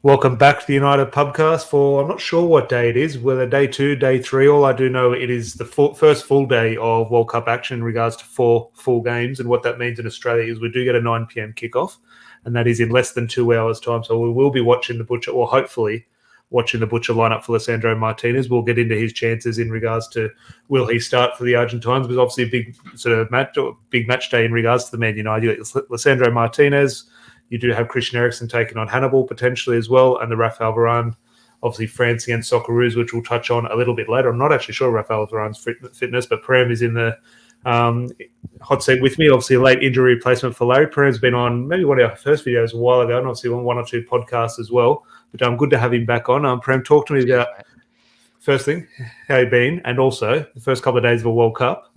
Welcome back to the United Pubcast for, I'm not sure what day it is, whether day 2, day 3. All I do know it is the first full day of World Cup action in regards to 4 full games. And what that means in Australia is we do get a 9 p.m. kickoff, and that is in less than 2 hours' time. So we will be watching the Butcher, or hopefully watching the Butcher lineup for Lisandro Martinez. We'll get into his chances in regards to will he start for the Argentines. But obviously a big sort of big match day in regards to the Man United. You got Lisandro Martinez. You do have Christian Eriksen taking on Hannibal potentially as well, and the Rafael Varane, obviously France against Socceroos, which we'll touch on a little bit later. I'm not actually sure Rafael Varane's fitness, but Prem is in the hot seat with me. Obviously, a late injury replacement for Larry. Prem's been on maybe one of our first videos a while ago, and obviously on one or two podcasts as well. But good to have him back on. Prem, talk to me about first thing, how you been, and also the first couple of days of a World Cup.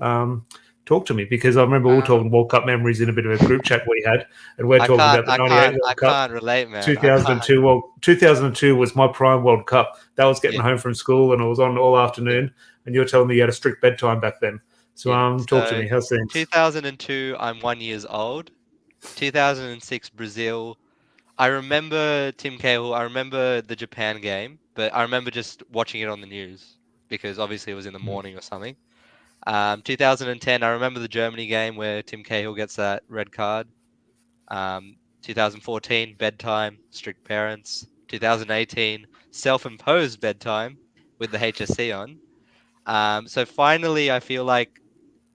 Talk to me, because I remember we were talking World Cup memories in a bit of a group chat we had, and we're talking about the 98 World Cup. I can't relate, man. 2002. Well, 2002 was my prime World Cup. That was getting home from school, and it was on all afternoon. And you were telling me you had a strict bedtime back then. So, talk to me. How's things? 2002, I'm 1 year old. 2006, Brazil. I remember Tim Cahill. I remember the Japan game, but I remember just watching it on the news because obviously it was in the morning or something. 2010, I remember the Germany game where Tim Cahill gets that red card. 2014, bedtime, strict parents. 2018, self-imposed bedtime with the HSC on. So finally, I feel like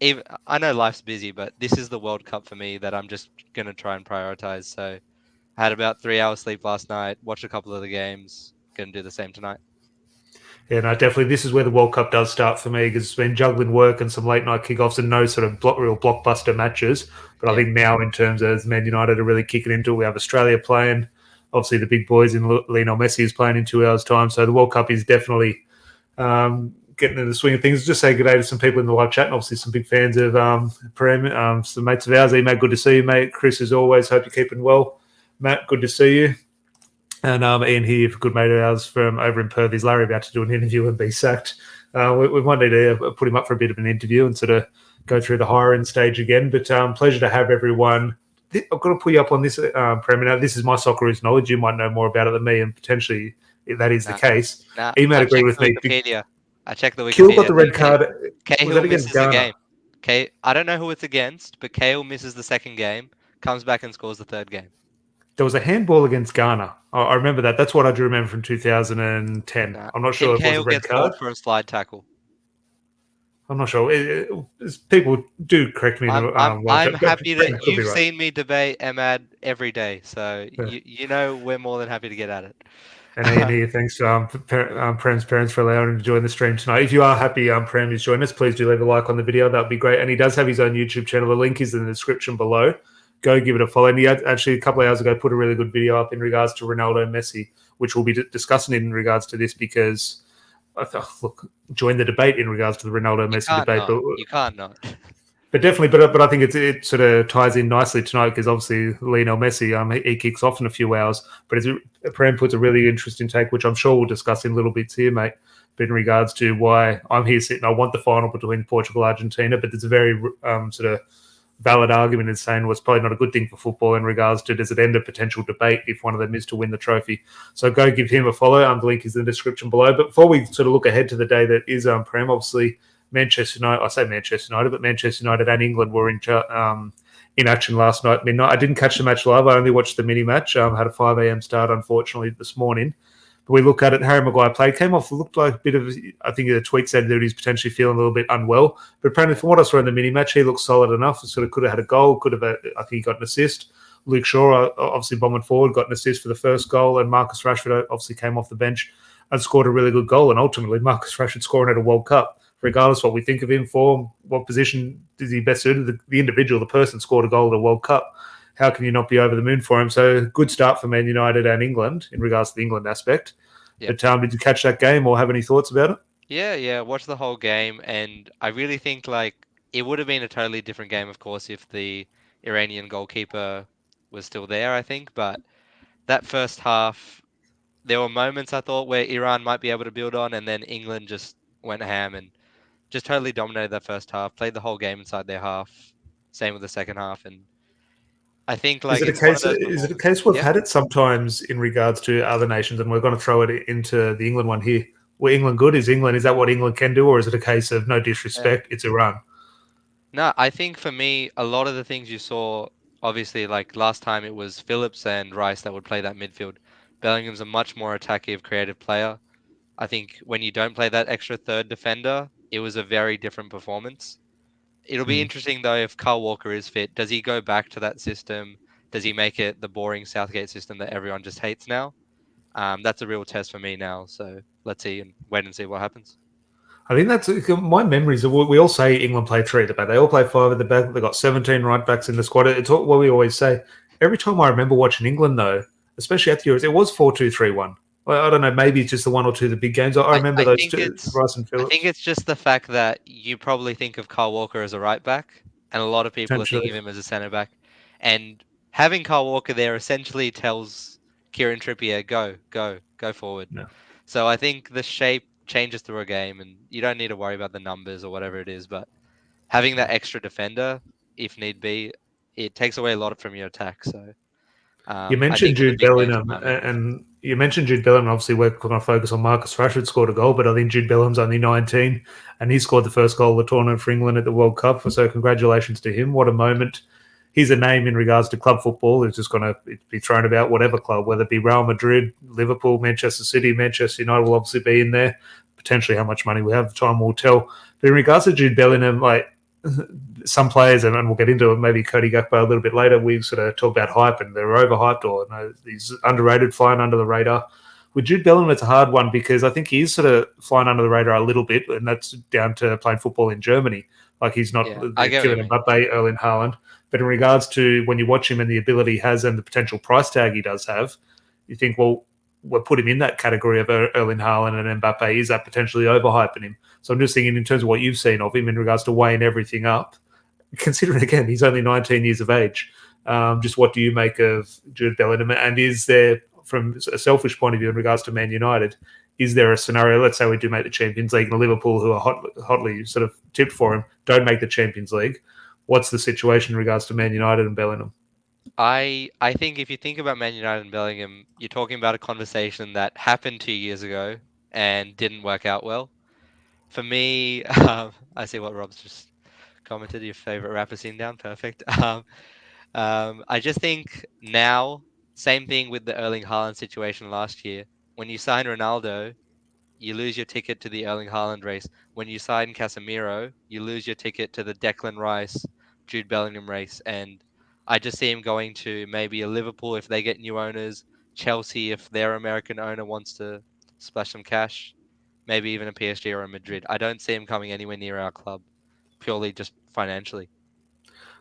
I know life's busy, but this is the World Cup for me that I'm just going to try and prioritize. So I had about 3 hours sleep last night, watched a couple of the games, going to do the same tonight. Yeah, no, definitely. This is where the World Cup does start for me, because it's been juggling work and some late night kickoffs and no sort of real blockbuster matches. But I think now, in terms of Man United are really kicking into it, we have Australia playing. Obviously, the big boys in Lionel Messi is playing in 2 hours' time. So the World Cup is definitely getting into the swing of things. Just say good day to some people in the live chat, and obviously some big fans of Prem, some mates of ours. Mate, good to see you, mate. Chris, as always, hope you're keeping well. Matt, good to see you. And Ian here, a good mate of ours from over in Perth, is Larry about to do an interview and be sacked. We might need to put him up for a bit of an interview and sort of go through the higher end stage again. But pleasure to have everyone. I've got to pull you up on this, Prem. Now, this is my Socceroos knowledge. You might know more about it than me, and potentially if that is the case. He might agree with me. I checked the Wikipedia. Kill got the red card. Cahill misses a game. I don't know who it's against, but Cahill misses the second game, comes back and scores the third game. There was a handball against Ghana. I remember that. That's what I do remember from 2010. I'm not sure if it was a red card. For a slide tackle. I'm not sure. People do correct me. I'm happy that you've seen me debate Emad every day, so you know we're more than happy to get at it. And Ian here, thanks Prem's parents for allowing him to join the stream tonight. If you are happy Prem is joining us, please do leave a like on the video. That would be great. And he does have his own YouTube channel. The link is in the description below. Go give it a follow. And he had, actually, a couple of hours ago, put a really good video up in regards to Ronaldo and Messi, which we'll be discussing in regards to this, because join the debate in regards to the Ronaldo and Messi debate. But you can't not. But definitely, but I think it sort of ties in nicely tonight, because obviously Lionel Messi, he kicks off in a few hours. But Prem puts a really interesting take, which I'm sure we'll discuss in little bits here, mate. But in regards to why I'm here sitting, I want the final between Portugal and Argentina, but there's a very sort of valid argument in saying it's probably not a good thing for football in regards to, does it end a potential debate if one of them is to win the trophy? So go give him a follow. The link is in the description below. But before we sort of look ahead to the day that is Prem, obviously Manchester United, I say Manchester United, but Manchester United and England were in action last night, midnight. I didn't catch the match live. I only watched the mini match. Had a 5 a.m. start, unfortunately, this morning. But we look at it. Harry Maguire played, came off, looked like a bit of, I think the tweet said that he's potentially feeling a little bit unwell. But apparently, from what I saw in the mini match, he looked solid enough. Sort of could have had a goal, I think he got an assist. Luke Shaw, obviously bombing forward, got an assist for the first goal. And Marcus Rashford obviously came off the bench and scored a really good goal. And ultimately, Marcus Rashford scoring at a World Cup, regardless what we think of him for, what position is he best suited, the individual, the person scored a goal at a World Cup. How can you not be over the moon for him? So good start for Man United and England in regards to the England aspect. Yep. But did you catch that game or have any thoughts about it? Yeah, watched the whole game, and I really think it would have been a totally different game, of course, if the Iranian goalkeeper was still there, I think. But that first half, there were moments I thought where Iran might be able to build on, and then England just went ham and just totally dominated that first half, played the whole game inside their half. Same with the second half. And I think Is like it a it's one of case? those Is it a performances. case we've Yeah. had it sometimes in regards to other nations, and we're going to throw it into the England one here? Were England good? Is England? Is that what England can do, or is it a case of no Yeah. disrespect? It's Iran. No, I think for me, a lot of the things you saw, obviously, like last time it was Phillips and Rice that would play that midfield. Bellingham's a much more attackive, creative player. I think when you don't play that extra third defender, it was a very different performance. It'll be Hmm. interesting though if Carl Walker is fit. Does he go back to that system? Does he make it the boring Southgate system that everyone just hates now? That's a real test for me now. So let's see and wait and see what happens. I think that's my memories. Of we all say England play three at the back. They all play five at the back. They've got 17 right backs in the squad. It's what we always say. Every time I remember watching England, though, especially at the Euros, it was 4-2-3-1. Well, I don't know. Maybe it's just the one or two of the big games. I I, remember I those think two, it's Rice and I think Phillips, it's just the fact that you probably think of Carl Walker as a right back, and a lot of people are thinking potentially. of him as a centre back. And having Carl Walker there essentially tells Kieran Trippier, go forward. No. So I think the shape changes through a game, and you don't need to worry about the numbers or whatever it is. But having that extra defender, if need be, it takes away a lot from your attack. So You I mentioned think in the Jude big games it Bellingham, might make a difference. and you mentioned Jude Bellingham. Obviously, we're going to focus on Marcus Rashford scored a goal, but I think Jude Bellingham's only 19, and he scored the first goal of the tournament for England at the World Cup. So congratulations to him. What a moment. He's a name in regards to club football. It's just going to be thrown about whatever club, whether it be Real Madrid, Liverpool, Manchester City, Manchester United will obviously be in there. Potentially how much money we have, time will tell. But in regards to Jude Bellingham, like some players, and we'll get into it, maybe Cody Gakpo a little bit later, we sort of talk about hype and they're overhyped or no, he's underrated, flying under the radar. With Jude Bellingham, it's a hard one because I think he's sort of flying under the radar a little bit, and that's down to playing football in Germany. Like he's not Yeah, I the get what you Kylian mean. Mbappe, Erling Haaland. But in regards to when you watch him and the ability he has and the potential price tag he does have, you think, well, we'll put him in that category of Erling Haaland and Mbappe. Is that potentially overhyping him? So I'm just thinking in terms of what you've seen of him in regards to weighing everything up, considering again he's only 19 years of age. Just what do you make of Jude Bellingham? And is there, from a selfish point of view in regards to Man United, is there a scenario? Let's say we do make the Champions League, and Liverpool, who are hotly sort of tipped for him, don't make the Champions League. What's the situation in regards to Man United and Bellingham? I think if you think about Man United and Bellingham, you're talking about a conversation that happened 2 years ago and didn't work out well. For me, I see what Rob's just commented. Your favorite rapper scene down, perfect. I just think now, same thing with the Erling Haaland situation last year. When you sign Ronaldo, you lose your ticket to the Erling Haaland race. When you sign Casemiro, you lose your ticket to the Declan Rice, Jude Bellingham race. And I just see him going to maybe a Liverpool if they get new owners, Chelsea if their American owner wants to splash some cash, maybe even a PSG or a Madrid. I don't see him coming anywhere near our club, purely just financially.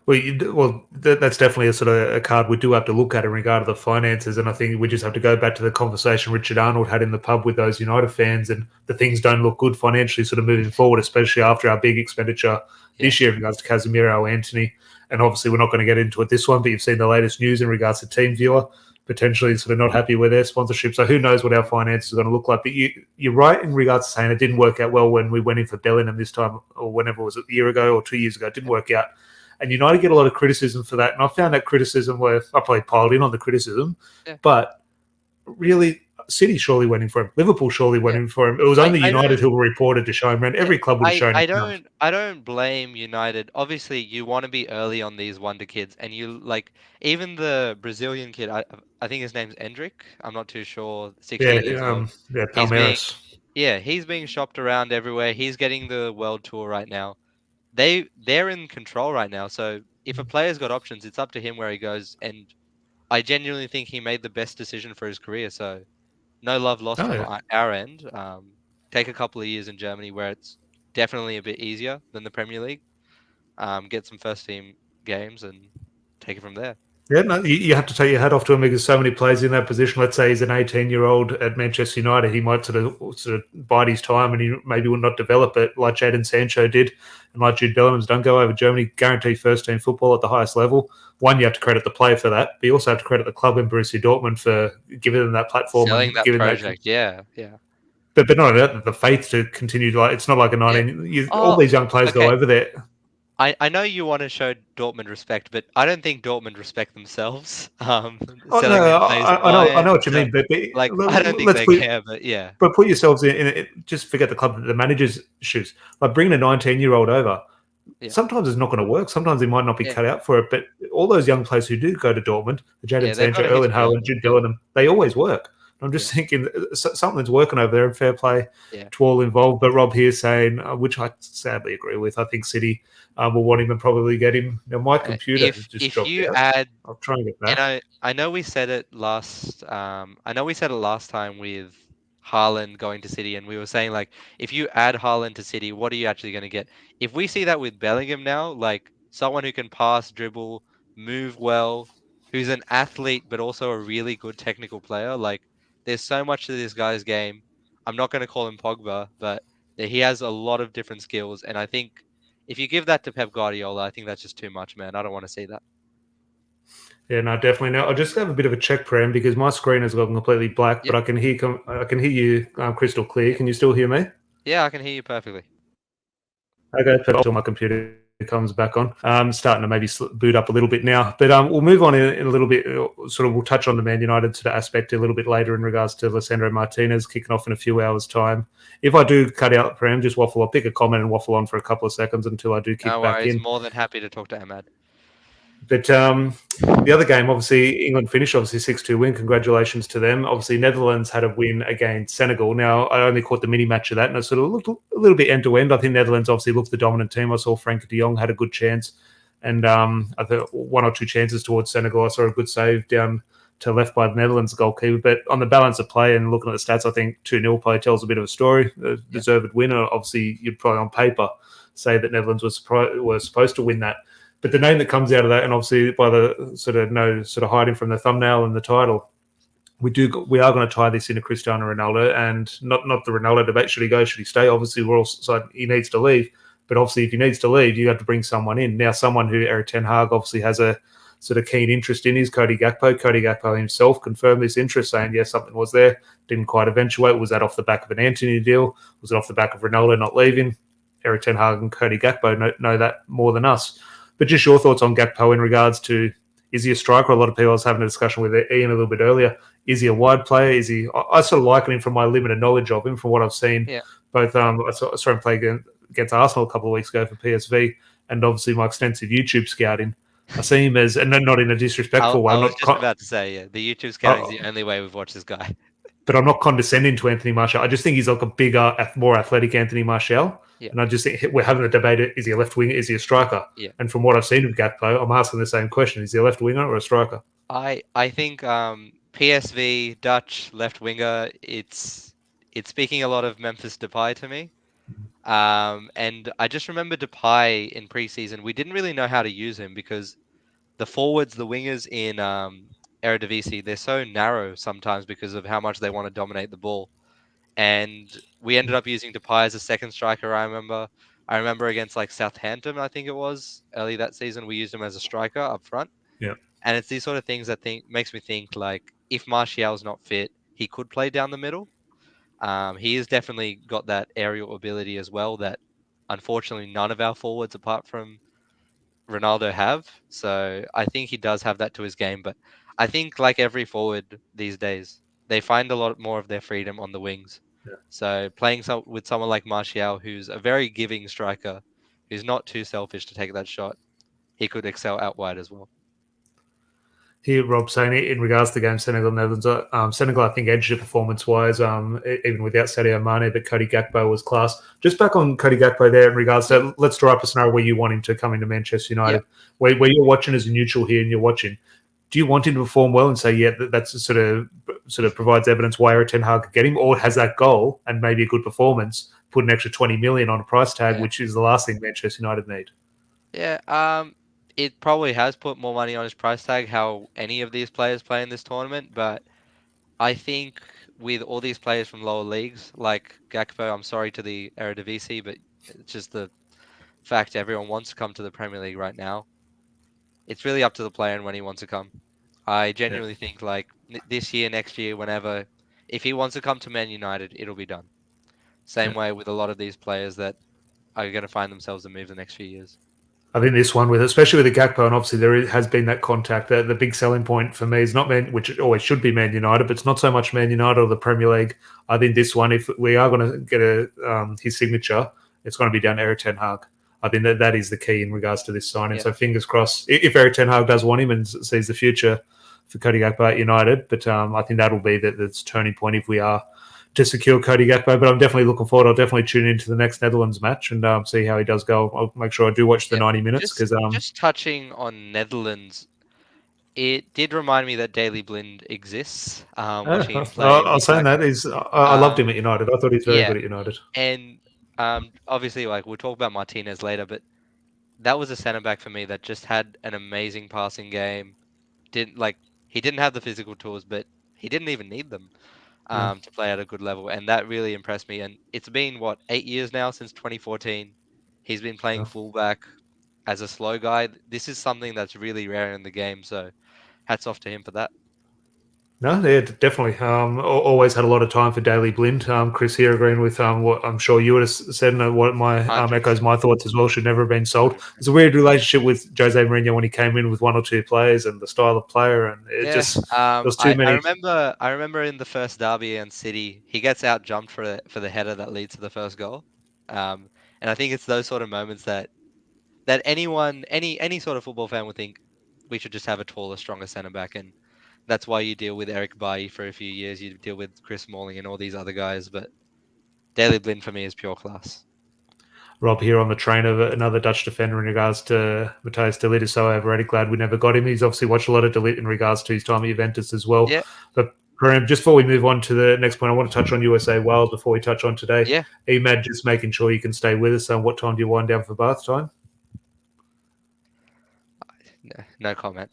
That's definitely a sort of a card we do have to look at in regard to the finances, and I think we just have to go back to the conversation Richard Arnold had in the pub with those United fans, and the things don't look good financially, sort of moving forward, especially after our big expenditure Yeah. this year in regards to Casemiro, Anthony, and obviously we're not going to get into it this one, but you've seen the latest news in regards to Team Viewer potentially sort of not happy with their sponsorship. So who knows what our finances are going to look like? But you're right in regards to saying it didn't work out well when we went in for Bellingham this time, or whenever it was, a year ago or 2 years ago. It didn't work out. And United get a lot of criticism for that. And I found that criticism where I probably piled in on the criticism, Yeah. but really, City surely went in for him. Liverpool surely went Yeah. in for him. It was I, only I United don't who were reported to show him around. Yeah, Every club would have shown him around. I don't blame United. Obviously, you want to be early on these wonder kids, and you like even the Brazilian kid. I think his name's Endrick. I'm not too sure. Yeah, 16 years old. He's being Palmeiras. he's being shopped around everywhere. He's getting the world tour right now. They're in control right now. So if a player's got options, it's up to him where he goes. And I genuinely think he made the best decision for his career. So no love lost Oh, from yeah. our end. Take a couple of years in Germany where it's definitely a bit easier than the Premier League. Get some first team games and take it from there. Yeah, no, you have to take your hat off to him because so many players in that position. Let's say he's an 18-year-old at Manchester United, he might sort of bide his time and he maybe would not develop it like Jadon Sancho did, and like Jude Bellingham's done. Go over Germany, guarantee first team football at the highest level. One, you have to credit the player for that, but you also have to credit the club and Borussia Dortmund for giving them that platform Selling and that giving that. project, yeah, yeah. But not only that, the faith to continue to, like, it's not like a Yeah. 19. All Oh, these young players go okay. over there. I know you want to show Dortmund respect, but I don't think Dortmund respect themselves. Oh no, Selling their players to I know Bayern, what you mean, but like I don't think let's they put care. But yeah, but put yourselves in just forget the club, the manager's shoes. Like bringing a 19-year-old over, yeah, sometimes it's not going to work. Sometimes he might not be yeah, cut out for it. But all those young players who do go to Dortmund, Jadon yeah. They've got Sancho, a Erling history of Haaland, it. Jude Bellingham, they always work. I'm Yeah, just thinking something's working over there, and fair play yeah. to all involved. But Rob here saying, which I sadly agree with, I think City will want him and probably get him. Now my computer has just If dropped you out. add, I'll try and get and back. I know we said it last, I know we said it last time with Haaland going to City, and we were saying like, if you add Haaland to City, what are you actually going to get? If we see that with Bellingham now, like someone who can pass, dribble, move well, who's an athlete but also a really good technical player, like there's so much to this guy's game. I'm not going to call him Pogba, but he has a lot of different skills, and I think if you give that to Pep Guardiola, I think that's just too much, man. I don't want to see that. Yeah, no, definitely. Now, I'll just have a bit of a check, Prem, because my screen has gone completely black, but Yep. I can hear you crystal clear. Yep. Can you still hear me? Yeah, I can hear you perfectly. Okay, perfect. Until my computer comes back on. Starting to maybe boot up a little bit now, but we'll move on in a little bit. Sort of, we'll touch on the Man United sort of aspect a little bit later in regards to Lissandro Martinez kicking off in a few hours' time. If I do cut out Prem, just waffle. I'll pick a comment and waffle on for a couple of seconds until I do No kick back worries. in. More than happy to talk to Ahmad. But the other game, obviously, England finished obviously 6-2 win. Congratulations to them. Obviously, Netherlands had a win against Senegal. Now, I only caught the mini match of that, and it sort of looked a little bit end to end. I think Netherlands obviously looked the dominant team. I saw Frank de Jong had a good chance, and I think one or two chances towards Senegal. I saw a good save down to left by the Netherlands goalkeeper. But on the balance of play and looking at the stats, I think 2-0 play tells a bit of a story. The Yeah. deserved winner, obviously, you'd probably on paper say that Netherlands were supposed to win that. But the name that comes out of that, and obviously by the sort of no sort of hiding from the thumbnail and the title, we are going to tie this into Cristiano Ronaldo, and not the Ronaldo debate. Should he go? Should he stay? Obviously, we're all side he needs to leave. But obviously, if he needs to leave, you have to bring someone in. Now, someone who Eric Ten Hag obviously has a sort of keen interest in is Cody Gakpo. Cody Gakpo himself confirmed this interest, saying yes, something was there, didn't quite eventuate. Was that off the back of an Anthony deal? Was it off the back of Ronaldo not leaving? Eric Ten Hag and Cody Gakpo know that more than us. But just your thoughts on Gakpo in regards to, is he a striker? A lot of people, I was having a discussion with Ian a little bit earlier. Is he a wide player? Is he? I sort of liken him from my limited knowledge of him, from what I've seen. Yeah. Both I saw him play against Arsenal a couple of weeks ago for PSV, and obviously my extensive YouTube scouting. I see him as, and not in a disrespectful way. I I'm was not, just about to say, yeah, the YouTube scouting is uh, the only way we've watched this guy. but I'm not condescending to Anthony Martial. I just think he's like a bigger, more athletic Anthony Martial. Yeah. And I just think we're having a debate: is he a left winger? Is he a striker? Yeah. And from what I've seen of Gakpo, I'm asking the same question: is he a left winger or a striker? I think PSV Dutch left winger. It's speaking a lot of Memphis Depay to me. And I just remember Depay in preseason. We didn't really know how to use him because the forwards, the wingers in Eredivisie, they're so narrow sometimes because of how much they want to dominate the ball. And we ended up using Depay as a second striker. I remember against like Southampton, I think it was early that season. We used him as a striker up front, Yeah, and it's these sort of things that think makes me think like if Martial's not fit, he could play down the middle. He has definitely got that aerial ability as well that unfortunately none of our forwards apart from Ronaldo have. So I think he does have that to his game. But I think like every forward these days, they find a lot more of their freedom on the wings. yeah. So playing with someone like Martial, who's a very giving striker, who's not too selfish to take that shot, he could excel out wide as well. Here, Rob saying it in regards to the game Senegal Netherlands. Senegal, I think, edged it performance wise, even without Sadio Mane, but Cody Gakpo was class. Just back on Cody Gakpo there in regards Yep. to, let's draw up a scenario where you want him to come into Manchester United, Yep. where you're watching as a neutral here and you're watching. Do you want him to perform well and say, yeah, that's sort of provides evidence why Eric Ten Hag could get him, or has that goal and maybe a good performance put an extra 20 million on a price tag, Yeah. which is the last thing Manchester United need? Yeah. It probably has put more money on his price tag, how any of these players play in this tournament, but I think with all these players from lower leagues, like Gakpo, I'm sorry to the Eredivisie, but it's just the fact everyone wants to come to the Premier League right now. It's really up to the player and when he wants to come. I Yeah, genuinely think like this year, next year, whenever, if he wants to come to Man United, it'll be done. yeah. Same way with a lot of these players that are going to find themselves a move the next few years. I think this one, with especially with the Gakpo, and obviously has been that contact. The big selling point for me is not which always should be Man United, but it's not so much Man United or the Premier League. I think this one, if we are going to get his signature, it's going to be down to Eric Ten Hag. I think that is the key in regards to this signing. Yeah. So fingers crossed if Eric Ten Hag does want him and sees the future for Cody Gakpo at United. But I think that'll be the turning point if we are to secure Cody Gakpo. But I'm definitely looking forward. I'll definitely tune into the next Netherlands match and see how he does go. I'll make sure I do watch the 90 minutes because just touching on Netherlands, it did remind me that Daley Blind exists. Watching him play, I was saying that I loved him at United. I thought he was very good at United. And obviously, like we'll talk about Martinez later, but that was a centre back for me that just had an amazing passing game. He didn't have the physical tools, but he didn't even need them to play at a good level, and that really impressed me. And it's been 8 years now since 2014. He's been playing fullback as a slow guy. This is something that's really rare in the game, so hats off to him for that. No, yeah, definitely. Always had a lot of time for Daley Blind. Chris here agreeing with what I'm sure you would have said, and what my echoes my thoughts as well. Should never have been sold. There's a weird relationship with Jose Mourinho when he came in with one or two players and the style of player, and it just there was too many. I remember in the first derby against City, he gets out jumped for the header that leads to the first goal, and I think it's those sort of moments that any sort of football fan would think we should just have a taller, stronger centre back, and that's why you deal with Eric Bailly for a few years. You deal with Chris Smalling and all these other guys, but Daley Blind for me is pure class. Rob here on the train of another Dutch defender in regards to Matthias de Ligt is so overrated. Glad we never got him. He's obviously watched a lot of de Ligt in regards to his time at Juventus as well. Yeah. But just before we move on to the next point, I want to touch on USA Wales before we touch on today. Yeah. Emad, just making sure you can stay with us. What time do you wind down for bath time? No comment.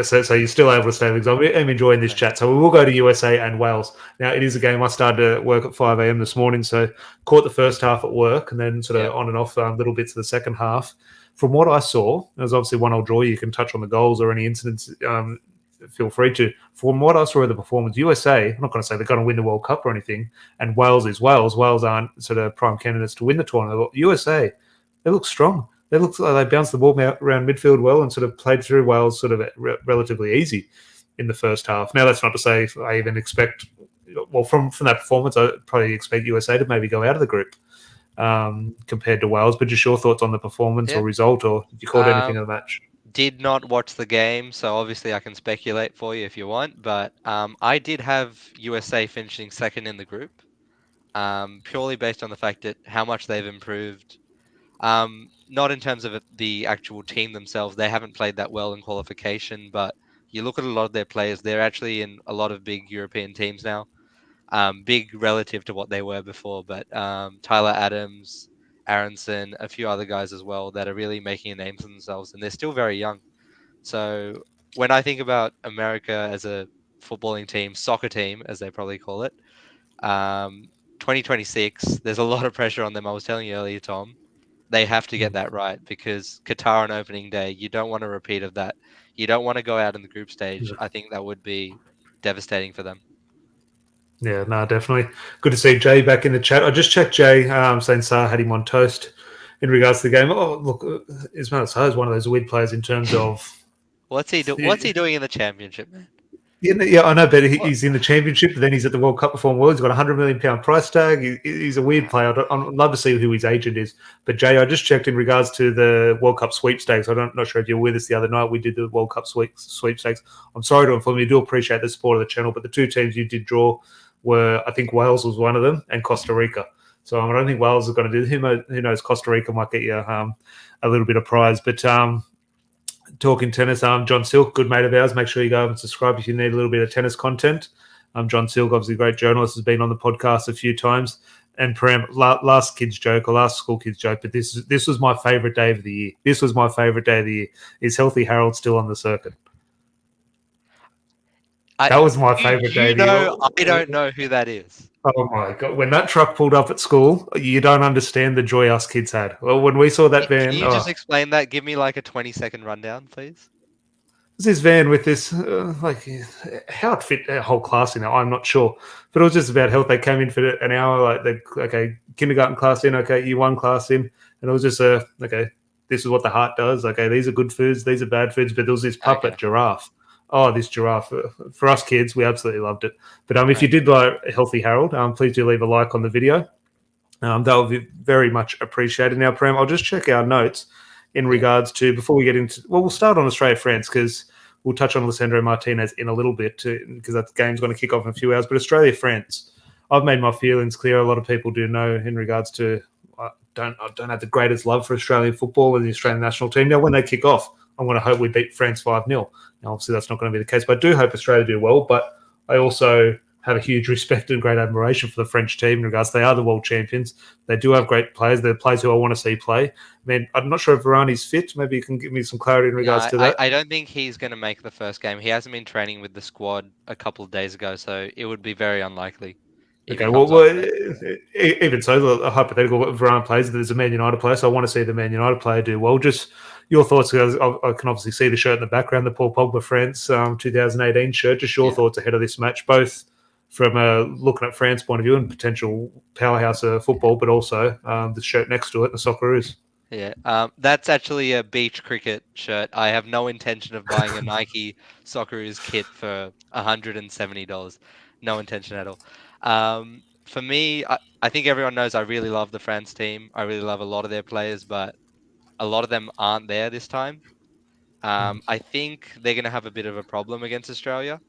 So you're still able to stay with us. I'm enjoying this chat. So we will go to USA and Wales. Now, it is a game. I started to work at 5 a.m. this morning, so caught the first half at work and then sort of on and off little bits of the second half. From what I saw, there's obviously 1-1 draw. You can touch on the goals or any incidents. Feel free to. From what I saw of the performance, USA, I'm not going to say they're going to win the World Cup or anything, and Wales is Wales. Wales aren't sort of prime candidates to win the tournament. USA, they look strong. They looked like they bounced the ball around midfield well and sort of played through Wales sort of relatively easy in the first half. Now, that's not to say I even expect, well, from that performance, I probably expect USA to maybe go out of the group compared to Wales. But just your thoughts on the performance or result, or did you call anything of the match? Did not watch the game, so obviously I can speculate for you if you want. But I did have USA finishing second in the group, purely based on the fact that how much they've improved. Not in terms of the actual team themselves. They haven't played that well in qualification, but you look at a lot of their players, they're actually in a lot of big European teams now. Big relative to what they were before, but Tyler Adams, Aronson, a few other guys as well that are really making a name for themselves, and they're still very young. So when I think about America as a footballing team, soccer team, as they probably call it, 2026, there's a lot of pressure on them. I was telling you earlier, Tom, they have to get that right because Qatar on opening day, you don't want a repeat of that. You don't want to go out in the group stage. I think that would be devastating for them. Yeah, no, definitely. Good to see Jay back in the chat. I just checked Jay saying Sarr had him on toast in regards to the game. Oh, look, Ismail Sarr is one of those weird players in terms of... What's he doing in the championship, man? Yeah, I know, but he's in the championship, but then he's at the World Cup performing well. He's got a £100 million price tag. He's a weird player. I'd love to see who his agent is. But Jay, I just checked in regards to the World Cup sweepstakes. I'm not sure if you were with us the other night. We did the World Cup sweepstakes. I'm sorry to inform you, I do appreciate the support of the channel, but the two teams you did draw were, I think Wales was one of them, and Costa Rica. So I don't think Wales is going to do it. Who knows, Costa Rica might get you a little bit of prize. But talking tennis, John Silk, good mate of ours. Make sure you go and subscribe if you need a little bit of tennis content. John Silk, obviously a great journalist, has been on the podcast a few times. And Prem, last kid's joke or last school kid's joke, but this was my favourite day of the year. This was my favourite day of the year. Is Healthy Harold still on the circuit? That was my favourite day of the year. I don't know who that is. Oh my God. When that truck pulled up at school, you don't understand the joy us kids had. Well, when we saw that van... Can you just explain that? Give me like a 20-second rundown, please. This van with this, how it fit a whole class in it, I'm not sure. But it was just about health. They came in for an hour, kindergarten class in, year one class in. And it was just, this is what the heart does. Okay, these are good foods, these are bad foods. But there was this Okay. puppet giraffe. Oh, this giraffe for us kids, we absolutely loved it. But if you Okay. did like Healthy Harold, please do leave a like on the video. That would be very much appreciated. Now, Prem, I'll just check our notes in Yeah. regards to before we get into. Well, we'll start on Australia France because we'll touch on Lissandro Martinez in a little bit because that game's going to kick off in a few hours. But Australia France, I've made my feelings clear. A lot of people do know in regards to I don't have the greatest love for Australian football and the Yeah. Australian national team. Now, when they kick off, I'm going to hope we beat France 5-0. Now, obviously, that's not going to be the case, but I do hope Australia do well. But I also have a huge respect and great admiration for the French team in regards they are the world champions. They do have great players. They're players who I want to see play. I mean, I'm not sure if Varani's fit. Maybe you can give me some clarity in No, regards to that. I don't think he's going to make the first game. He hasn't been training with the squad a couple of days ago, so it would be very unlikely if he Okay, well, comes off there. even so, the hypothetical Varane plays, there's a Man United player, so I want to see the Man United player do well. Just your thoughts, because I can obviously see the shirt in the background, the Paul Pogba France 2018 shirt. Just your Yeah. thoughts ahead of this match, both from looking at France point of view and potential powerhouse of football, but also the shirt next to it, the Socceroos. Yeah, that's actually a beach cricket shirt. I have no intention of buying a Nike Socceroos kit for $170. No intention at all. For me, I think everyone knows I really love the France team. I really love a lot of their players, but a lot of them aren't there this time. I think they're going to have a bit of a problem against Australia.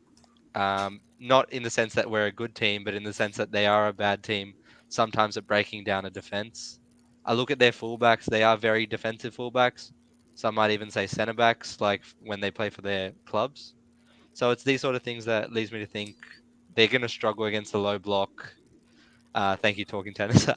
Not in the sense that we're a good team, but in the sense that they are a bad team, sometimes at breaking down a defense. I look at their fullbacks, they are very defensive fullbacks. Some might even say centre backs, like when they play for their clubs. So it's these sort of things that leads me to think they're going to struggle against the low block. Thank you, Talking Tennis.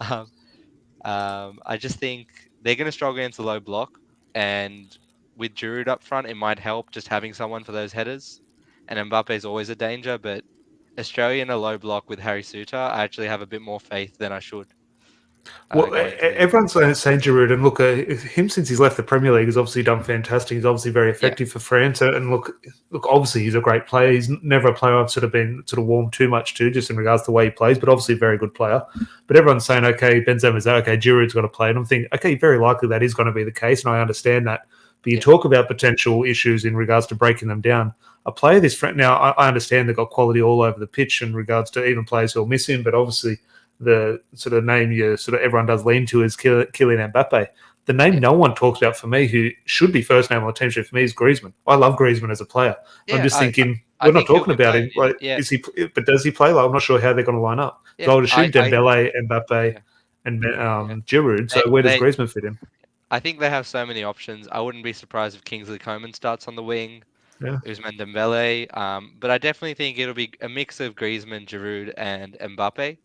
I just think they're going to struggle against the low block, and with Giroud up front, it might help just having someone for those headers. And Mbappe is always a danger, but Australia in a low block with Harry Suter, I actually have a bit more faith than I should Well, going to the. everyone's saying Giroud, and look, him since he's left the Premier League has obviously done fantastic. He's obviously very Yeah, effective for France, and look, obviously he's a great player. He's never a player I've sort of been sort of warmed too much to, just in regards to the way he plays. But obviously a very good player. But everyone's saying, okay, Benzema's out, okay, Giroud's got to play, and I'm thinking, okay, very likely that is going to be the case, and I understand that. But you yeah, talk about potential issues in regards to breaking them down. A player this now, I understand they've got quality all over the pitch in regards to even players who are missing, but obviously the sort of name you sort of everyone does lean to is Kylian Mbappe. The name yeah, no one talks about for me, who should be first name on the team sheet for me, is Griezmann. I love Griezmann as a player. I'm yeah. just thinking I we're not think he'll talking be about playing. him. Like, Yeah, is he? But does he play? Like, I'm not sure how they're going to line up. yeah. So I would assume I Dembele, Mbappe, yeah, and yeah. Giroud. So They, where does they, Griezmann fit in? I think they have so many options. I wouldn't be surprised if Kingsley Coman starts on the wing. Yeah. Ousmane Dembele. But I definitely think it'll be a mix of Griezmann, Giroud, and Mbappe.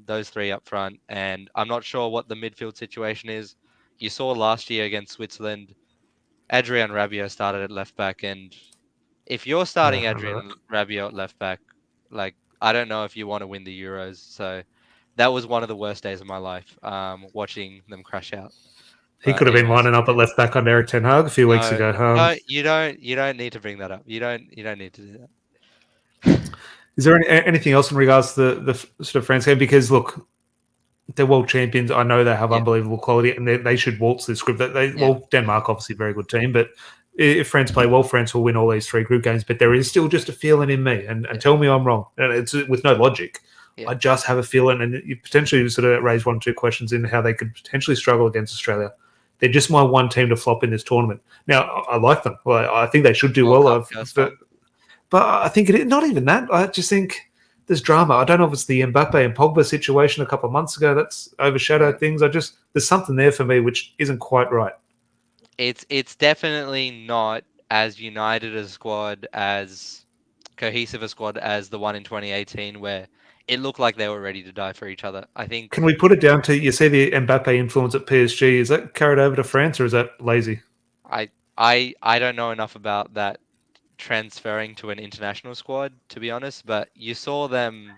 Those three up front, and I'm not sure what the midfield situation is. You saw last year against Switzerland, Adrian Rabiot started at left back, and if you're Yeah, starting I remember that. Adrian Rabiot at left back, like I don't know if you want to win the Euros. So that was one of the worst days of my life, watching them crash out. He But could have been anyways, lining up at left back on Eric Ten Hag a few weeks no, ago. no, you don't need to bring that up. You don't need to do that. Is there anything else in regards to the sort of France game? Because look, they're world champions. I know they have Yeah, unbelievable quality, and they should waltz this group. yeah, Denmark obviously a very good team, but if France play well, France will win all these three group games. But there is still just a feeling in me, and yeah, tell me I'm wrong. And it's with no logic. yeah, I just have a feeling, and you potentially sort of raise one or two questions in how they could potentially struggle against Australia. They're just my one team to flop in this tournament. Now, I like them. Well, I think they should do World well. Cup first time. But I think not even that. I just think there's drama. I don't know if it's the Mbappe and Pogba situation a couple of months ago that's Yeah. overshadowed things. There's something there for me which isn't quite right. It's definitely not as united a squad, as cohesive a squad as the one in 2018, where it looked like they were ready to die for each other. I think Can we put it down to you see the Mbappe influence at PSG? Is that carried over to France or is that lazy? I don't know enough about that transferring to an international squad, to be honest, but you saw them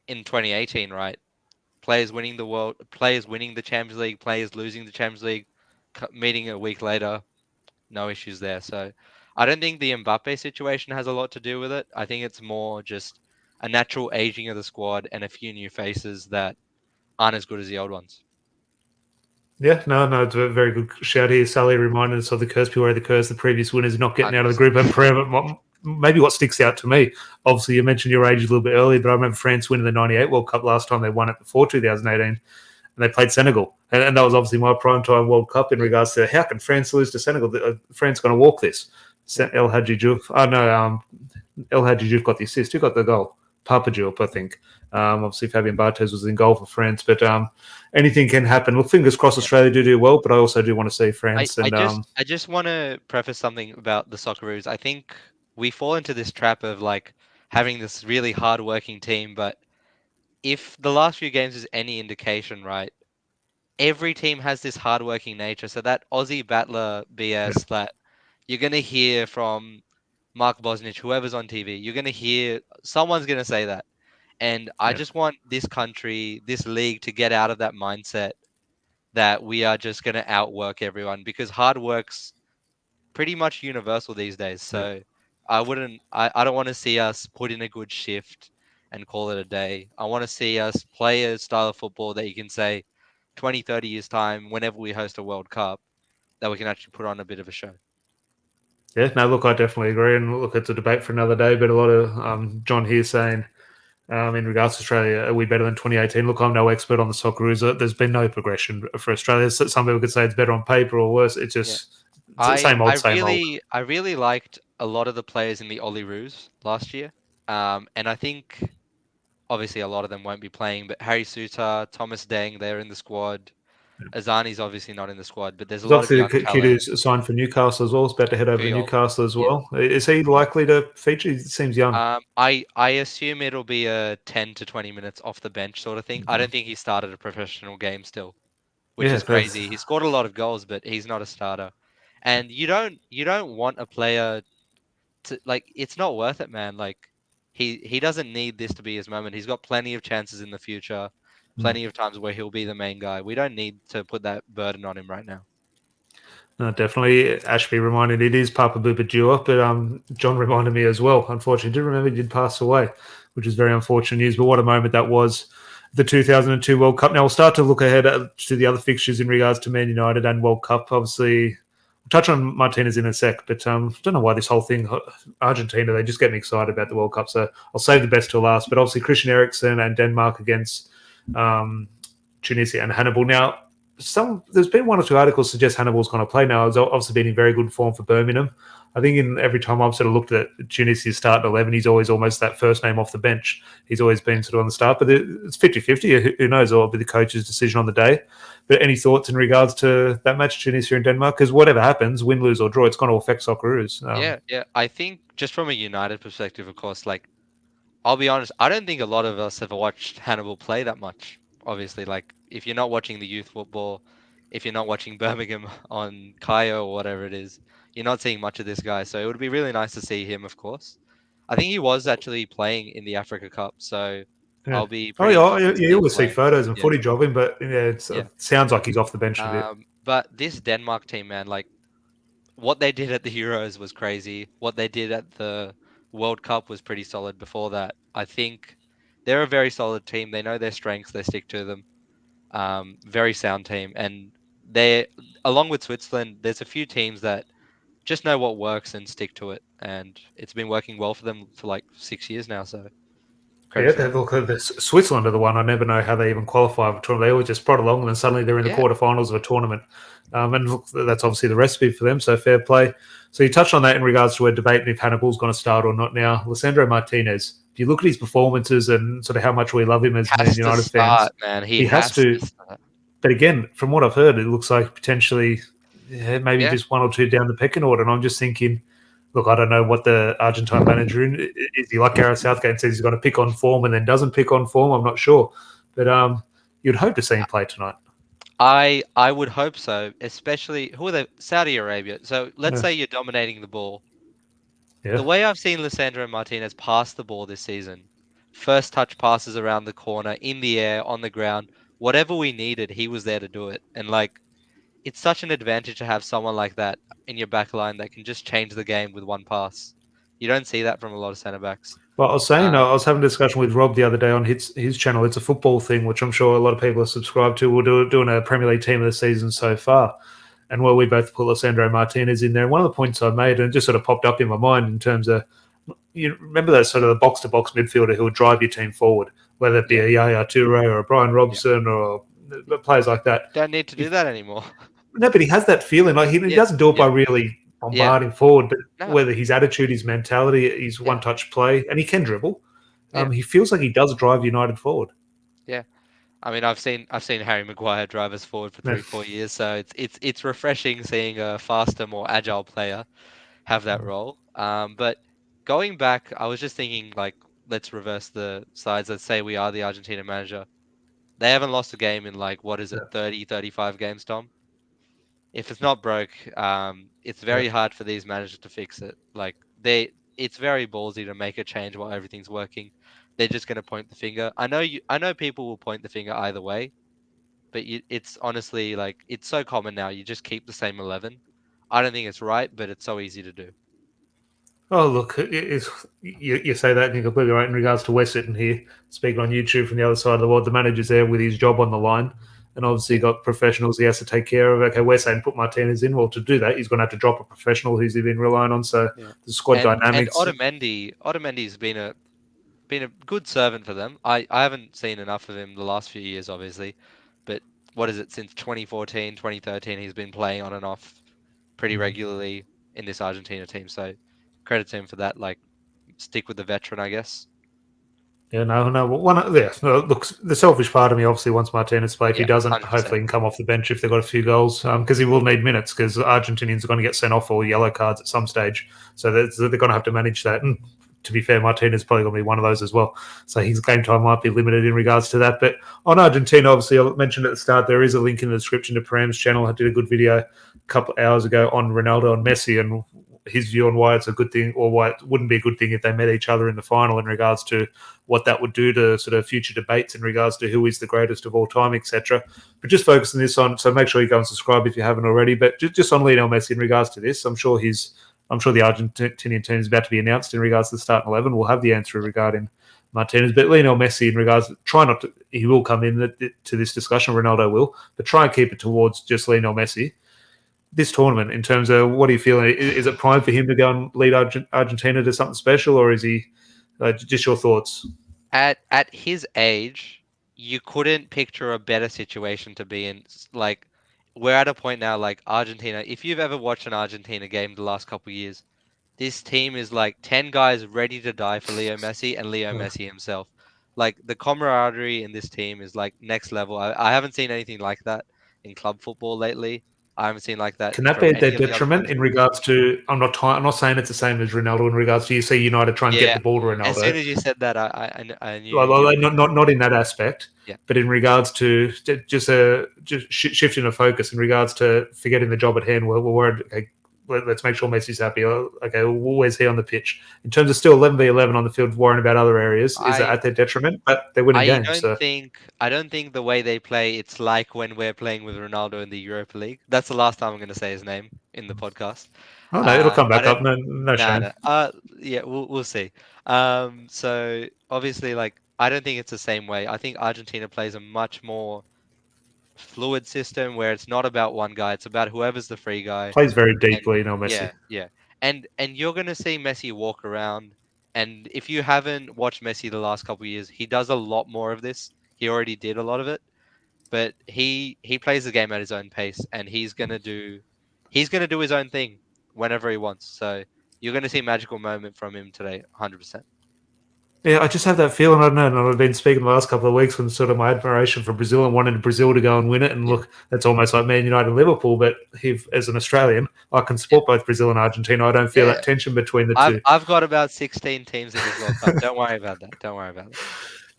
in 2018, right? Players winning the Champions League, players losing the Champions League, meeting a week later, no issues there. So I don't think the Mbappe situation has a lot to do with it. I think it's more just a natural aging of the squad and a few new faces that aren't as good as the old ones. Yeah, no, it's a very good shout here. Sally reminded us of the curse, beware the curse. The previous winners not getting out of the 100%. group. And maybe what sticks out to me, obviously, you mentioned your age a little bit earlier, but I remember France winning the '98 World Cup last time they won it before 2018, and they played Senegal, and that was obviously my prime time World Cup in Yeah. regards to how can France lose to Senegal? France going to walk this. Yeah. El Hadji Diouf. Oh no, El Hadji Diouf got the assist. Who got the goal? Papa Diop, I think. Obviously, Fabien Barthez was in goal for France, but anything can happen. Look, fingers crossed Yeah. Australia do well, but I also do want to see I, France I and just I just want to preface something about the Socceroos. I think we fall into this trap of like having this really hard-working team, but if the last few games is any indication, right, every team has this hard-working nature. So that Aussie battler yeah, BS that you're gonna hear from Mark Bosnich, whoever's on TV, you're gonna hear someone's gonna say that. And I yeah, just want this country, this league to get out of that mindset that we are just gonna outwork everyone because hard work's pretty much universal these days. yeah. So I don't want to see us put in a good shift and call it a day. I want to see us play a style of football that you can say 20, 30 years time, whenever we host a World Cup, that we can actually put on a bit of a show. Yeah, no, look, I definitely agree. And look, it's a debate for another day, but a lot of John here saying in regards to Australia, are we better than 2018? Look, I'm no expert on the Socceroos. There's been no progression for Australia. Some people could say it's better on paper or worse. It's Yeah. just same old, same old. I really liked a lot of the players in the Roos last year. And I think obviously a lot of them won't be playing, but Harry Suter, Thomas Deng, they're in the squad. Azani's obviously not in the squad, but there's a There's lot of obviously young the kid talent. who's signed for Newcastle as well. He's about to head over to Puyol. Newcastle as Yeah. well. Is he likely to feature? He seems young. I assume it'll be a 10 to 20 minutes off the bench sort of thing. I don't think he started a professional game still, which Yeah, is crazy. He scored a lot of goals, but he's not a starter. And you don't want a player to like it's not worth it, man. Like he doesn't need this to be his moment. He's got plenty of chances in the future, mm. plenty of times where he'll be the main guy. We don't need to put that burden on him right now. No, definitely. Ashby reminded it is Papa Bouba, but John reminded me as well. Unfortunately, did remember he did pass away, which is very unfortunate news. But what a moment that was, the 2002 World Cup. Now we'll start to look ahead to the other fixtures in regards to Man United and World Cup. Obviously, we'll touch on Martinez in a sec, but don't know why this whole thing, Argentina, they just get me excited about the World Cup. So I'll save the best till last. But obviously, Christian Eriksen and Denmark against um, Tunisia and Hannibal. Now, there's been one or two articles suggest Hannibal's going to play now. He's obviously been in very good form for Birmingham. I think in every time I've sort of looked at Tunisia's starting 11, he's always almost that first name off the bench. He's always been sort of on the start, but it's 50-50. Who knows? It'll be the coach's decision on the day. But any thoughts in regards to that match, Tunisia and Denmark? Because whatever happens, win, lose, or draw, it's going to affect Socceroos. Yeah. I think just from a United perspective, of course, like I'll be honest, I don't think a lot of us have watched Hannibal play that much. Obviously, like if you're not watching the youth football, if you're not watching Birmingham on Kayo or whatever it is, you're not seeing much of this guy. So it would be really nice to see him, of course. I think he was actually playing in the Africa Cup, so Yeah. I'll be Oh, pretty yeah, interested to you see him always see play. photos and Yeah, footage of him, but yeah, yeah. it sounds like he's off the bench a bit. But this Denmark team, man, like what they did at the Euros was crazy. What they did at the World Cup was pretty solid before that. I think they're a very solid team. They know their strengths, they stick to them. Very sound team. And they, along with Switzerland, there's a few teams that just know what works and stick to it. And it's been working well for them for like 6 years now. So credit Yeah, to them. look, Switzerland are the one. I never know how they even qualify for a tournament. They always just prod along, and then suddenly they're in the Yeah. quarterfinals of a tournament. And look, that's obviously the recipe for them. So fair play. So you touched on that in regards to we're debating if Hannibal's going to start or not. Now, Lissandro Martinez. If you look at his performances and sort of how much we love him as Man Has to United fans, start, man. He he has has to to. start. But again, from what I've heard, it looks like potentially maybe Yeah. just one or two down the pecking order. And I'm just thinking, look, I don't know what the Argentine manager is. He like Gareth Southgate and says he's going to pick on form and then doesn't pick on form? I'm not sure, but you'd hope to see him play tonight. I would hope so, especially who are they? Saudi Arabia. So let's Yeah, say you're dominating the ball. The yeah, way I've seen Lissandro Martinez pass the ball this season, first touch passes around the corner, in the air, on the ground, whatever we needed, he was there to do it. And like, it's such an advantage to have someone like that in your back line that can just change the game with one pass. You don't see that from a lot of centre backs. Well, I was saying, I Um, was having a discussion with Rob the other day on his channel. It's a football thing, which I'm sure a lot of people are subscribed to. We're doing a Premier League team of the season so far. And where we both put Lissandro Martinez in there. And one of the points I made, and it just sort of popped up in my mind in terms of, you remember that sort of the box-to-box midfielder who would drive your team forward, whether it be a Yaya Toure or a Brian Yeah. Robson or players like that. Don't need to do If, that anymore. no, but he has that feeling. Like he Yeah. doesn't do it by Yeah. really Yeah. bombarding forward, but No. whether his attitude, his mentality, his Yeah. one-touch play, and he can dribble. Yeah. He feels like he does drive United forward. Yeah. I mean, I've seen Harry Maguire drive us forward for 3-4 years, so it's refreshing seeing a faster, more agile player have that role. But going back, I was just thinking, like, let's reverse the sides. Let's say we are the Argentina manager. They haven't lost a game in, like, what is it, 30, 35 games, Tom? If it's not broke, it's very hard for these managers to fix it. Like, it's very ballsy to make a change while everything's working. They're just going to point the finger. I know people will point the finger either way, but it's honestly, like, it's so common now. You just keep the same 11. I don't think it's right, but it's so easy to do. Oh, look, you say that and you're completely right in regards to West sitting here speaking on YouTube from the other side of the world. The manager's there with his job on the line, and obviously got professionals he has to take care of. Okay, we're saying put Martinez in. Well, to do that, he's going to have to drop a professional who's been relying on. So the squad And dynamics. Otamendi's been a good servant for them. I haven't seen enough of him the last few years, obviously, but what is it, since 2014, 2013, he's been playing on and off pretty regularly in this Argentina team. So credit to him for that. Like, stick with the veteran, I guess. Yeah, no. Look, the selfish part of me obviously wants Martinez to play. If he doesn't, 100%. hopefully he can come off the bench if they've got a few goals, because he will need minutes, because Argentinians are going to get sent off or yellow cards at some stage. So they're going to have to manage that. And to be fair, Martinez is probably going to be one of those as well. So his game time might be limited in regards to that. But on Argentina, obviously, I mentioned at the start, there is a link in the description to Pram's channel. I did a good video a couple of hours ago on Ronaldo and Messi and his view on why it's a good thing or why it wouldn't be a good thing if they met each other in the final in regards to what that would do to sort of future debates in regards to who is the greatest of all time, etc. But just focusing this on, so make sure you go and subscribe if you haven't already. But just on Lionel Messi in regards to this, I'm sure the Argentinian team is about to be announced in regards to the starting 11. We'll have the answer regarding Martinez, but Lionel Messi in regards, he will come in to this discussion, Ronaldo will, but try and keep it towards just Lionel Messi. This tournament, in terms of what are you feeling? Is it prime for him to go and lead Argentina to something special, or is he just your thoughts? At his age, you couldn't picture a better situation to be in. Like, we're at a point now, like Argentina. If you've ever watched an Argentina game the last couple of years, this team is like 10 guys ready to die for Leo Messi and Leo Messi himself. Like, the camaraderie in this team is like next level. I haven't seen anything like that in club football lately. I haven't seen like that. Can that be at their detriment in regards to? I'm not saying it's the same as Ronaldo in regards to you see United try and get the ball to Ronaldo. As soon as you said that, I knew. Not in that aspect, but in regards to just shifting the focus in regards to forgetting the job at hand. We're worried. Okay, let's make sure Messi's happy. Okay, where's he on the pitch? In terms of still 11v11 on the field, worrying about other areas, is that at their detriment? But they're winning games. I don't think the way they play, it's like when we're playing with Ronaldo in the Europa League. That's the last time I'm going to say his name in the podcast. Oh no, it'll come back up. No shame. Yeah, we'll see. So obviously, like, I don't think it's the same way. I think Argentina plays a much more fluid system where it's not about one guy, it's about whoever's the free guy. Plays very deeply, Messi. Yeah. And you're gonna see Messi walk around, and if you haven't watched Messi the last couple of years, he does a lot more of this. He already did a lot of it, but he plays the game at his own pace, and he's gonna do his own thing whenever he wants. So you're gonna see a magical moment from him today, 100%. Yeah, I just have that feeling. I don't know. And I've been speaking the last couple of weeks with sort of my admiration for Brazil and wanting Brazil to go and win it. And look, that's almost like Man United and Liverpool. But as an Australian, I can support both Brazil and Argentina. I don't feel that tension between the two. I've got about 16 teams in this World Cup. Don't worry about that.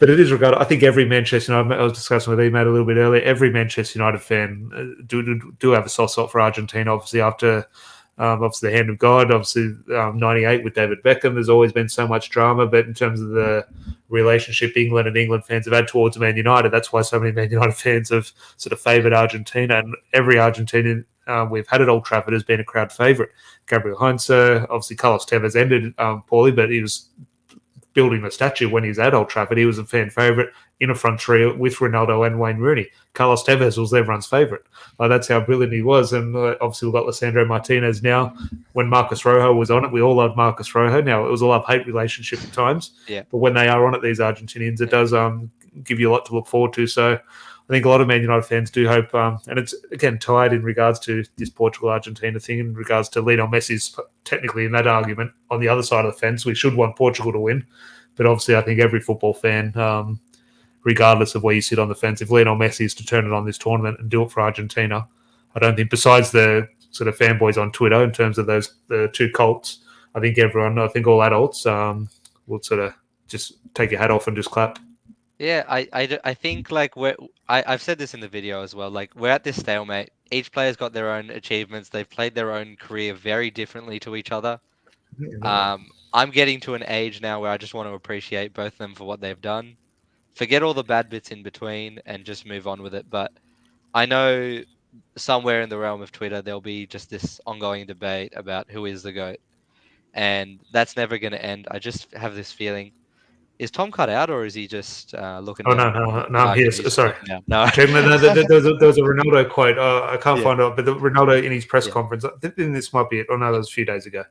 But it is regarded. I think every Manchester United, I was discussing with Emad a little bit earlier, every Manchester United fan do have a soft spot for Argentina, obviously, after obviously the hand of God, obviously 98 with David Beckham. There's always been so much drama, but in terms of the relationship England and England fans have had towards Man United, that's why so many Man United fans have sort of favoured Argentina. And every Argentinian we've had at Old Trafford has been a crowd favourite. Gabriel Heinze, obviously Carlos Tevez ended poorly, but he was building a statue when he's at Old Trafford. He was a fan favourite in a front three with Ronaldo and Wayne Rooney. Carlos Tevez was everyone's favourite. That's how brilliant he was. And obviously we've got Lisandro Martinez now. When Marcus Rojo was on it, we all loved Marcus Rojo. Now, it was a love-hate relationship at times. Yeah. But when they are on it, these Argentinians, it does give you a lot to look forward to. So I think a lot of Man United fans do hope, and it's, again, tied in regards to this Portugal-Argentina thing, in regards to Lionel Messi's technically in that argument on the other side of the fence. We should want Portugal to win. But obviously I think every football fan, regardless of where you sit on the fence, if Lionel Messi is to turn it on this tournament and do it for Argentina, I don't think, besides the sort of fanboys on Twitter in terms of the two cults, I think all adults will sort of just take your hat off and just clap. Yeah, I think like I've said this in the video as well. Like, we're at this stalemate. Each player's got their own achievements. They've played their own career very differently to each other. I'm getting to an age now where I just want to appreciate both of them for what they've done. Forget all the bad bits in between and just move on with it. But I know somewhere in the realm of Twitter there'll be just this ongoing debate about who is the GOAT, and that's never going to end. I just have this feeling. Is Tom cut out, or is he just looking down? No, I'm here. Sorry. No. There was a Ronaldo quote. I can't find it, but the Ronaldo in his press conference, I think this might be it. Oh, no, that was a few days ago.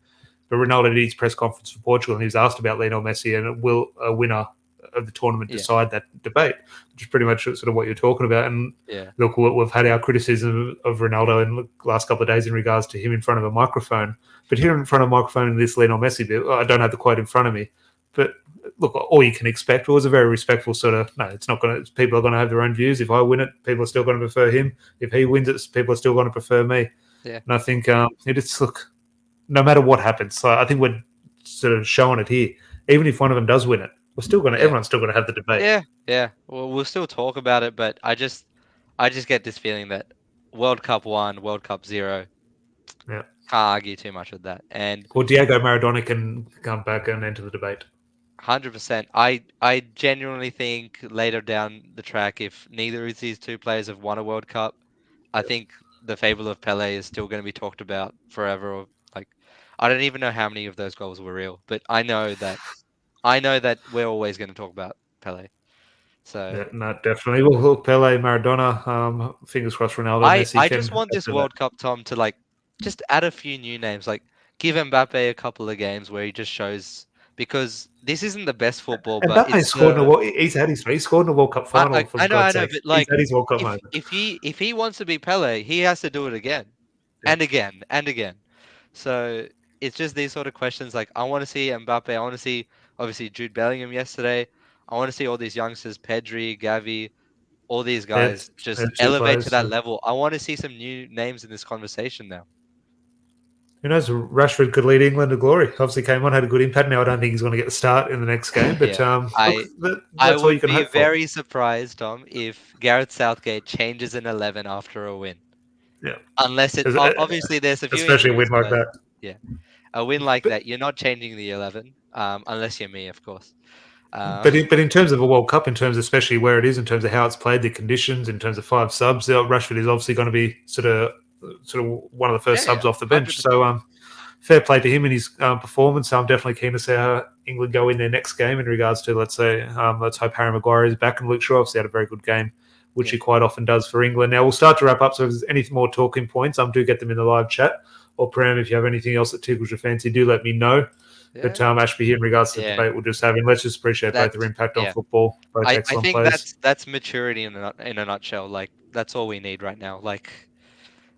But Ronaldo did his press conference for Portugal, and he was asked about Lionel Messi and will a winner of the tournament decide that debate, which is pretty much sort of what you're talking about. And look, we've had our criticism of Ronaldo in the last couple of days in regards to him in front of a microphone. But here in front of a microphone in this Lionel Messi bit, I don't have the quote in front of me, but look, all you can expect. It was a very respectful sort of, no, it's not going to, people are going to have their own views. If I win it, people are still going to prefer him. If he wins it, people are still going to prefer me. Yeah. And I think it's, look, no matter what happens, so I think we're sort of showing it here. Even if one of them does win it, we're still going to, everyone's still going to have the debate. Yeah. Well, we'll still talk about it, but I just get this feeling that World Cup 1, World Cup 0, can't argue too much with that. And Diego Maradona can come back and enter the debate. 100%. I genuinely think later down the track, if neither of these two players have won a World Cup, I think the fable of Pele is still going to be talked about forever. Or like, I don't even know how many of those goals were real, but I know that we're always going to talk about Pele. So no, definitely. Well, look, Pele, Maradona, fingers crossed, Ronaldo, Messi. I just want this World Cup, Tom, to like just add a few new names. Like, give Mbappe a couple of games where he just shows, because this isn't the best football. But he's scored he scored in a World Cup final. I know, but like, he's had his World Cup moment. If he wants to be Pele, he has to do it again, and again and again. So it's just these sort of questions. Like, I want to see Mbappe. I want to see, obviously, Jude Bellingham yesterday. I want to see all these youngsters, Pedri, Gavi, all these guys just elevate to that level. I want to see some new names in this conversation now. Who knows? Rashford could lead England to glory. Obviously came on, had a good impact. Now I don't think he's going to get the start in the next game. But I would be very surprised, Tom, if Gareth Southgate changes an 11 after a win. Yeah. Unless it obviously there's a few, especially a win like that. Yeah, a win like that, you're not changing the 11, unless you're me, of course. But in terms of a World Cup, in terms of especially where it is, in terms of how it's played, the conditions, in terms of 5 subs, Rashford is obviously going to be sort of one of the first subs off the bench. 100%. So fair play to him in his performance. I'm definitely keen to see how England go in their next game in regards to, let's hope Harry Maguire is back, and Luke Shaw obviously had a very good game, which he quite often does for England. Now we'll start to wrap up. So if there's any more talking points, do get them in the live chat. Or Prem, if you have anything else that tickles your fancy, do let me know. Yeah. But Ashby, here in regards to the debate we're just having, let's just appreciate both their impact on football. Both I think that's maturity in a nutshell. Like, that's all we need right now. Like,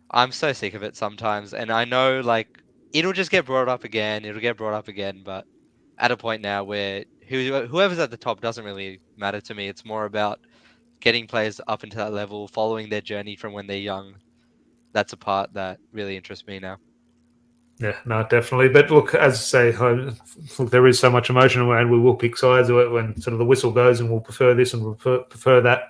I'm so sick of it sometimes, and I know like it'll just get brought up again. But at a point now where whoever's at the top doesn't really matter to me. It's more about getting players up into that level, following their journey from when they're young. That's a part that really interests me now. Yeah, no, definitely. But look, as I say, look, there is so much emotion, and we will pick sides when sort of the whistle goes, and we'll prefer this and we'll prefer that.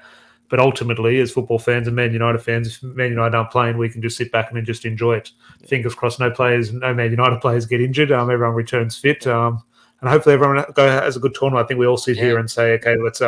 But ultimately, as football fans and Man United fans, if Man United aren't playing, we can just sit back and just enjoy it. Yeah. Fingers crossed, no Man United players get injured. Everyone returns fit, and hopefully everyone has a good tournament. I think we all sit here and say, okay, let's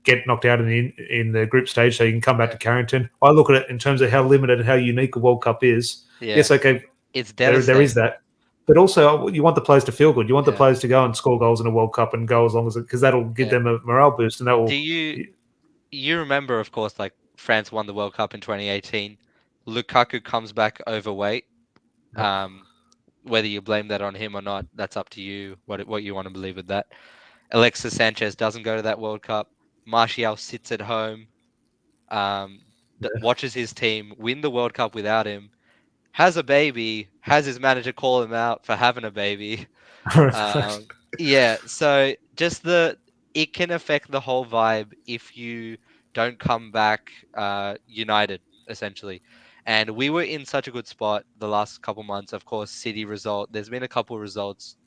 get get knocked out in the group stage, so you can come back to Carrington. I look at it in terms of how limited and how unique a World Cup is. Yeah. Yes, okay, It's there devastating. is that. But also, you want the players to feel good. You want the Yeah. players to go and score goals in a World Cup and go as long as because that'll give Yeah. them a morale boost, and that will. Do you remember, of course, like France won the World Cup in 2018. Lukaku comes back overweight. Whether you blame that on him or not, that's up to you. What you want to believe with that. Alexis Sanchez doesn't go to that World Cup. Martial sits at home, watches his team win the World Cup without him, has a baby, has his manager call him out for having a baby. Yeah, so just it can affect the whole vibe if you don't come back united, essentially. And we were in such a good spot the last couple months. Of course, City result. There's been a couple results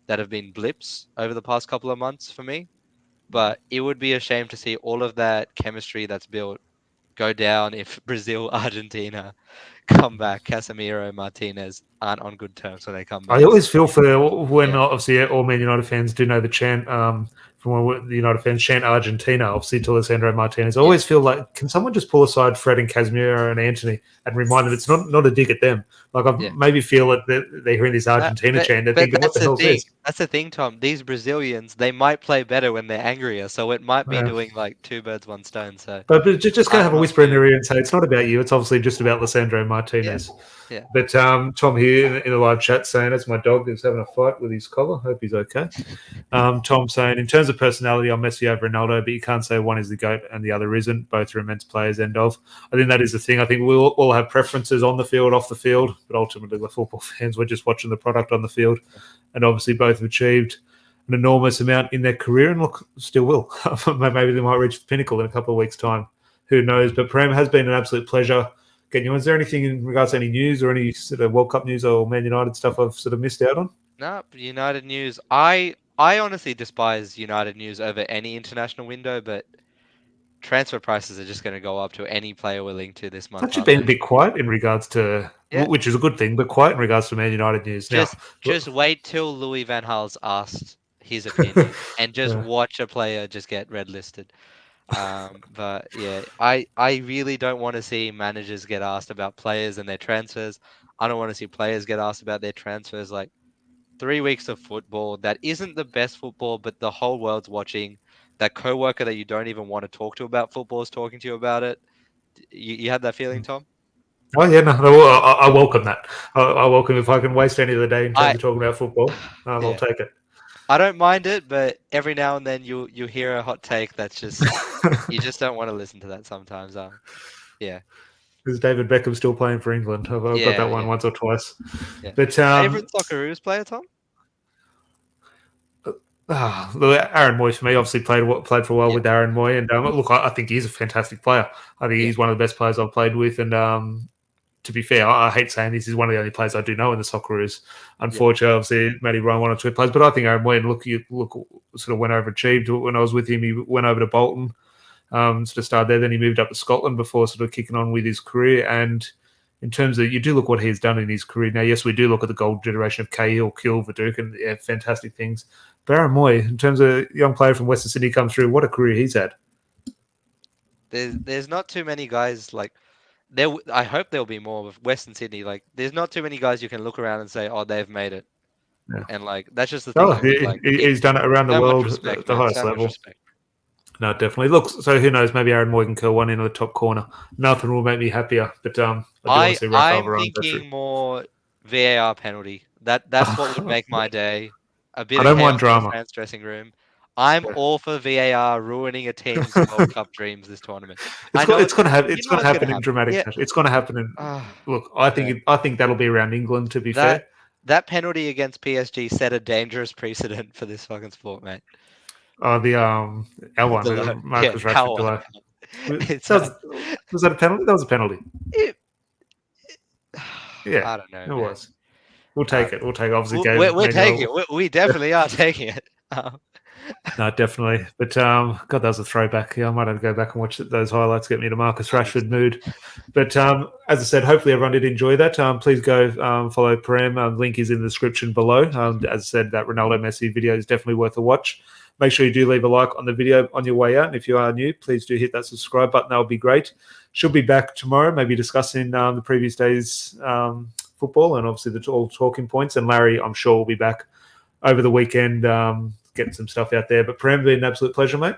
that have been blips over the past couple of months for me. But it would be a shame to see all of that chemistry that's built go down if Brazil, Argentina come back. Casemiro, Martinez aren't on good terms when they come back. I always feel for when Yeah. obviously all Man United fans do know the chant from when the United fans chant Argentina, obviously to Lisandro Martinez. I always feel like, can someone just pull aside Fred and Casemiro and Anthony and remind them it's not a dig at them? Like I maybe feel it that they're hearing this Argentina chant, they're thinking, what the hell is this? That's the thing, Tom. These Brazilians, they might play better when they're angrier, so it might be doing like two birds, one stone. So, but just kind of have a whisper in their ear and say it's not about you. It's obviously just about Lisandro Martinez. Yeah. But Tom here in the live chat saying that's my dog who's having a fight with his collar. Hope he's okay. Tom saying in terms of personality, I'm Messi over Ronaldo, but you can't say one is the GOAT and the other isn't. Both are immense players. End of. I think that is the thing. I think we'll all have preferences on the field, off the field, but ultimately we're football fans. We're just watching the product on the field, and obviously both have achieved an enormous amount in their career, and look, still will. Maybe they might reach the pinnacle in a couple of weeks' time. Who knows? But Prem has been an absolute pleasure. Is there anything in regards to any news or any sort of World Cup news or Man United stuff I've sort of missed out on? No, United news. I honestly despise United news over any international window, but transfer prices are just going to go up to any player we're linked to this month. It's actually been a bit quiet in regards to, which is a good thing, but quiet in regards to Man United news. Just wait till Louis van Gaal's asked his opinion and just watch a player just get red listed. But yeah, I really don't want to see managers get asked about players and their transfers. I don't want to see players get asked about their transfers. Like 3 weeks of football that isn't the best football, but the whole world's watching. That coworker that you don't even want to talk to about football is talking to you about it. You had that feeling, Tom? Oh yeah, no, I welcome that. I welcome if I can waste any of the day in terms of talking about football. I'll take it. I don't mind it, but every now and then you hear a hot take that's just you just don't want to listen to that sometimes. Yeah. Is David Beckham still playing for England? I've got that one once or twice. Yeah. But favorite Socceroos player, Tom? Aaron Moy for me. Obviously played for a while with Aaron Moy, and look, I think he's a fantastic player. I think he's one of the best players I've played with, and to be fair, I hate saying this, he's one of the only players I do know in the Socceroos. Unfortunately, obviously, Matty Ryan, one or two players, but I think Aaron Moy, look, sort of went overachieved when I was with him. He went over to Bolton, sort of started there, then he moved up to Scotland before sort of kicking on with his career. And in terms of, you do look what he's done in his career. Now, yes, we do look at the gold generation of Cahill, Kill, Verduk, and fantastic things. But Aaron Moy, in terms of young player from Western Sydney come through, what a career he's had. There's not too many guys like there. I hope there'll be more with Western Sydney. Like, there's not too many guys you can look around and say, "Oh, they've made it," and like that's just the thing. He's done it around the world at the highest level. No, definitely. Look, so who knows? Maybe Aaron Moy can curl one into the top corner. Nothing will make me happier. But I do want to see Rafael Varane. I'm thinking more VAR penalty. That's what would make my day. A bit I of don't mind drama. In the fans' dressing room. I'm all for VAR ruining a team's World Cup dreams this tournament. It's going to happen. It's going to happen in dramatic fashion. It's going to happen in. Look, I think that'll be around England. To be fair, that penalty against PSG set a dangerous precedent for this fucking sport, mate. The L1, Marcus Rashford below. Was that a penalty? That was a penalty. I don't know. It was. We'll take it. We'll take it. Obviously, we're taking it. We definitely are taking it. No, definitely. But God, that was a throwback. Yeah, I might have to go back and watch those highlights, get me to Marcus Rashford mood. But as I said, hopefully everyone did enjoy that. Please go follow Prem. Link is in the description below. As I said, that Ronaldo Messi video is definitely worth a watch. Make sure you do leave a like on the video on your way out. And if you are new, please do hit that subscribe button. That would be great. She'll be back tomorrow, maybe discussing the previous day's football and obviously all talking points. And Larry, I'm sure, will be back over the weekend getting some stuff out there. But Prem, been an absolute pleasure, mate.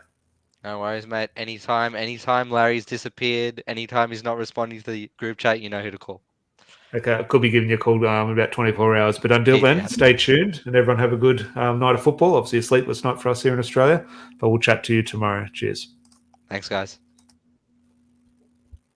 No worries, mate. Anytime Larry's disappeared, anytime he's not responding to the group chat, you know who to call. Okay, I could be giving you a call in about 24 hours. But until then, stay tuned and everyone have a good night of football. Obviously, a sleepless night for us here in Australia. But we'll chat to you tomorrow. Cheers. Thanks, guys.